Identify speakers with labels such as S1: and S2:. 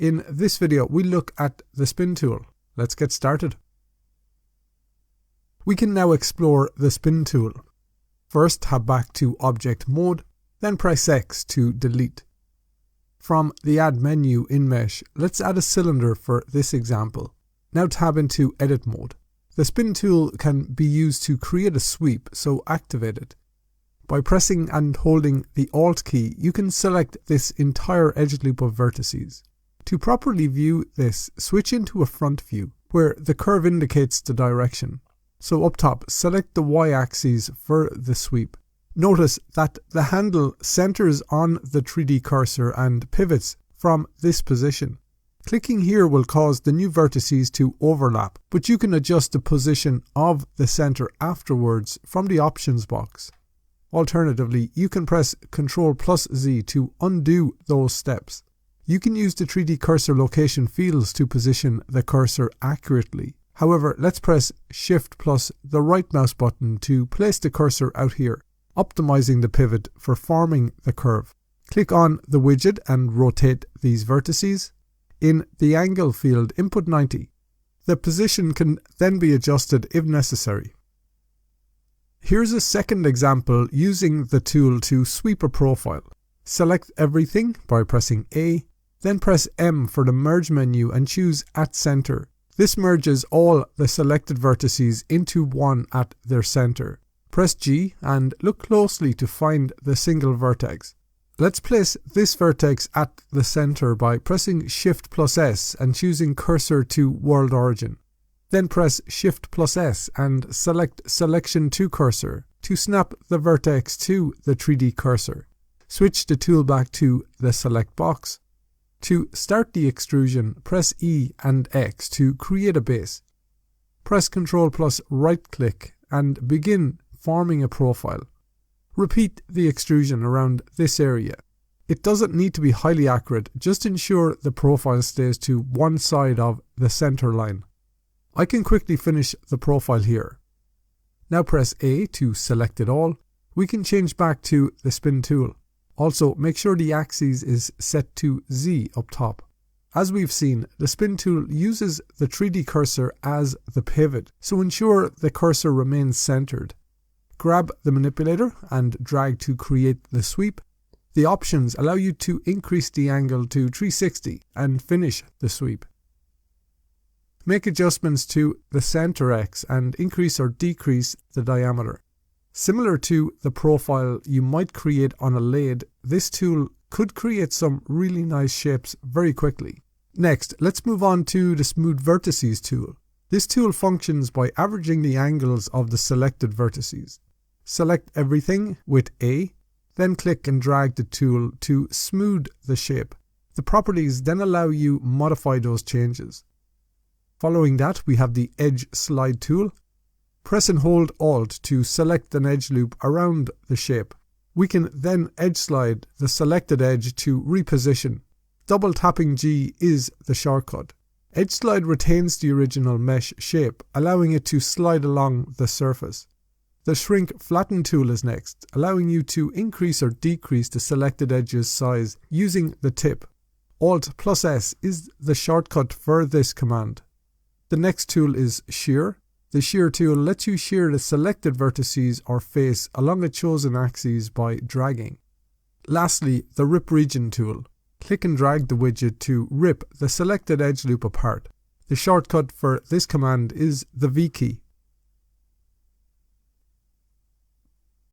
S1: In this video, we look at the spin tool. Let's get started. We can now explore the spin tool. First, tab back to Object Mode, then press X to delete. From the Add menu in Mesh, let's add a cylinder for this example. Now tab into Edit Mode. The spin tool can be used to create a sweep, so activate it. By pressing and holding the Alt key, you can select this entire edge loop of vertices. To properly view this, switch into a front view, where the curve indicates the direction. So up top, select the Y-axis for the sweep. Notice that the handle centers on the 3D cursor and pivots from this position. Clicking here will cause the new vertices to overlap, but you can adjust the position of the center afterwards from the options box. Alternatively, you can press Ctrl+Z to undo those steps. You can use the 3D cursor location fields to position the cursor accurately. However, let's press Shift plus the right mouse button to place the cursor out here, optimizing the pivot for forming the curve. Click on the widget and rotate these vertices. In the angle field, input 90. The position can then be adjusted if necessary. Here's a second example using the tool to sweep a profile. Select everything by pressing A, then press M for the merge menu and choose at center. This merges all the selected vertices into one at their center. Press G and look closely to find the single vertex. Let's place this vertex at the center by pressing Shift+S and choosing Cursor to World Origin. Then press Shift+S and select Selection to Cursor to snap the vertex to the 3D cursor. Switch the tool back to the Select box. To start the extrusion, press E and X to create a base. Press Ctrl plus right click and begin forming a profile. Repeat the extrusion around this area. It doesn't need to be highly accurate, just ensure the profile stays to one side of the center line. I can quickly finish the profile here. Now press A to select it all. We can change back to the spin tool. Also, make sure the axis is set to Z up top. As we've seen, the spin tool uses the 3D cursor as the pivot, so ensure the cursor remains centered. Grab the manipulator and drag to create the sweep. The options allow you to increase the angle to 360 and finish the sweep. Make adjustments to the center X and increase or decrease the diameter. Similar to the profile you might create on a lathe, this tool could create some really nice shapes very quickly. Next, let's move on to the Smooth Vertices tool. This tool functions by averaging the angles of the selected vertices. Select everything with A, then click and drag the tool to smooth the shape. The properties then allow you to modify those changes. Following that, we have the Edge Slide tool. Press and hold Alt to select an edge loop around the shape. We can then edge slide the selected edge to reposition. Double tapping G is the shortcut. Edge slide retains the original mesh shape, allowing it to slide along the surface. The Shrink Flatten tool is next, allowing you to increase or decrease the selected edge's size using the tip. Alt+S is the shortcut for this command. The next tool is Shear. The Shear tool lets you shear the selected vertices or face along a chosen axis by dragging. Lastly, the Rip Region tool. Click and drag the widget to rip the selected edge loop apart. The shortcut for this command is the V key.